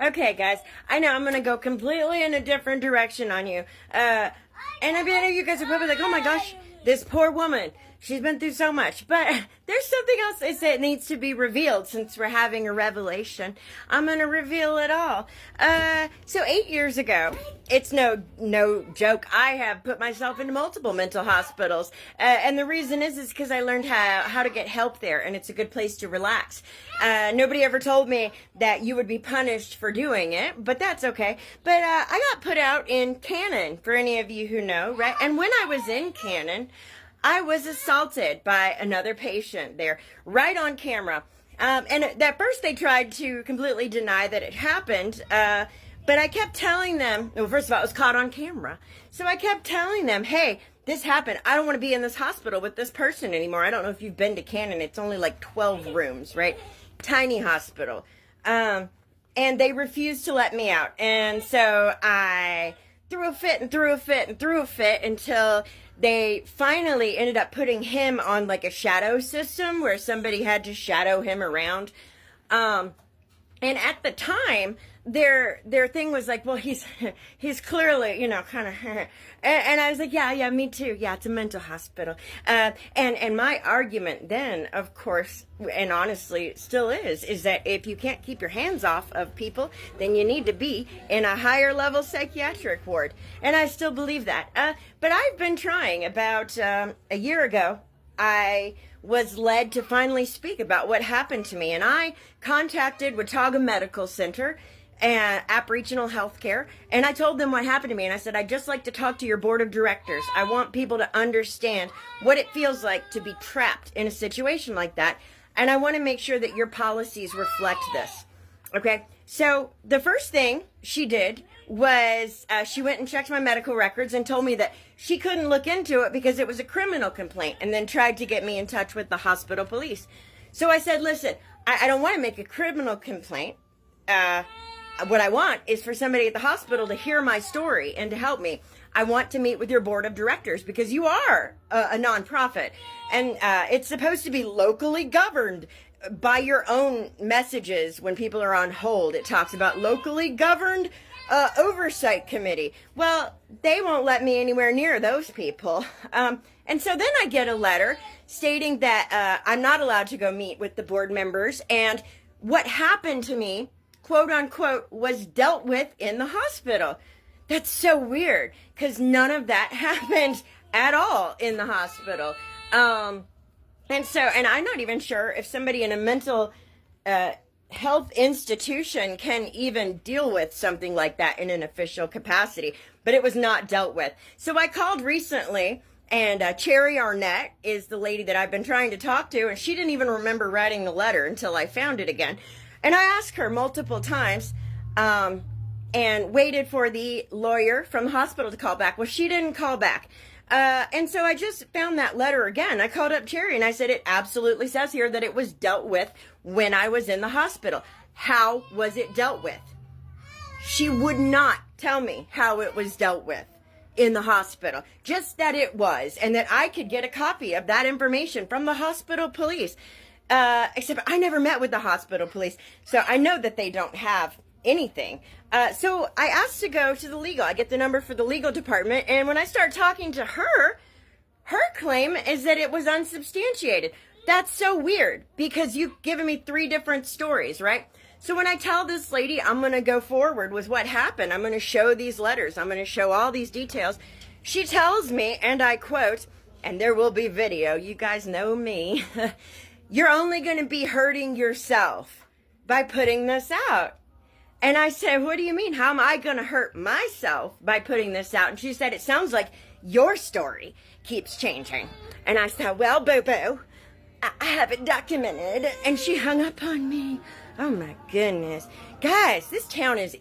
Okay, guys, I know I'm gonna go completely in a different direction on you. And I mean, I know you guys are probably like, oh my gosh, this poor woman. She's been through so much. But there's something else I said needs to be revealed since we're having a revelation. I'm going to reveal it all. So 8 years ago, it's no joke, I have put myself into multiple mental hospitals. And the reason is because I learned how to get help there, and it's a good place to relax. Nobody ever told me that you would be punished for doing it, but that's okay. But I got put out in Cannon, for any of you who know, right? And when I was in Cannon, I was assaulted by another patient there, right on camera. And at first they tried to completely deny that it happened, but I kept telling them, well, first of all, it was caught on camera. So I kept telling them, hey, this happened. I don't want to be in this hospital with this person anymore. I don't know if you've been to Cannon. It's only like 12 rooms, right? Tiny hospital. And they refused to let me out. And so I threw a fit and threw a fit and threw a fit until they finally ended up putting him on like a shadow system where somebody had to shadow him around. And at the time, their thing was like, well, he's clearly, kind of, and I was like, yeah, me too. Yeah, it's a mental hospital. And my argument then, of course, and honestly it still is that if you can't keep your hands off of people, then you need to be in a higher level psychiatric ward. And I still believe that. But I've been trying. About a year ago, I was led to finally speak about what happened to me. And I contacted Watauga Medical Center and Appalachian Regional Healthcare, and I told them what happened to me. And I said, I'd just like to talk to your board of directors. I want people to understand what it feels like to be trapped in a situation like that. And I want to make sure that your policies reflect this. Okay, so the first thing she did was she went and checked my medical records and told me that she couldn't look into it because it was a criminal complaint, and then tried to get me in touch with the hospital police. So I said, listen, I don't want to make a criminal complaint. What I want is for somebody at the hospital to hear my story and to help me. I want to meet with your board of directors because you are a nonprofit, and it's supposed to be locally governed by your own messages. When people are on hold, it talks about locally governed oversight committee. Well, they won't let me anywhere near those people. And so then I get a letter stating that I'm not allowed to go meet with the board members, and what happened to me, quote unquote, was dealt with in the hospital. That's so weird because none of that happened at all in the hospital. And I'm not even sure if somebody in a mental health institution can even deal with something like that in an official capacity, but it was not dealt with. So I called recently, and Cherri Arnett is the lady that I've been trying to talk to, and she didn't even remember writing the letter until I found it again. And I asked her multiple times and waited for the lawyer from the hospital to call back. Well, she didn't call back. And so I just found that letter again. I called up Cherri and I said, it absolutely says here that it was dealt with when I was in the hospital. How was it dealt with? She would not tell me how it was dealt with in the hospital. Just that it was, and that I could get a copy of that information from the hospital police. Except I never met with the hospital police, so I know that they don't have anything. So I asked to go to the legal. I get the number for the legal department, and when I start talking to her, her claim is that it was unsubstantiated. That's so weird, because you've given me 3 different stories, right? So when I tell this lady I'm going to go forward with what happened, I'm going to show these letters, I'm going to show all these details, she tells me, and I quote, and there will be video, you guys know me, you're only going to be hurting yourself by putting this out. And I said, what do you mean? How am I going to hurt myself by putting this out? And she said, it sounds like your story keeps changing. And I said, well, boo-boo, I have it documented. And she hung up on me. Oh, my goodness. Guys, this town is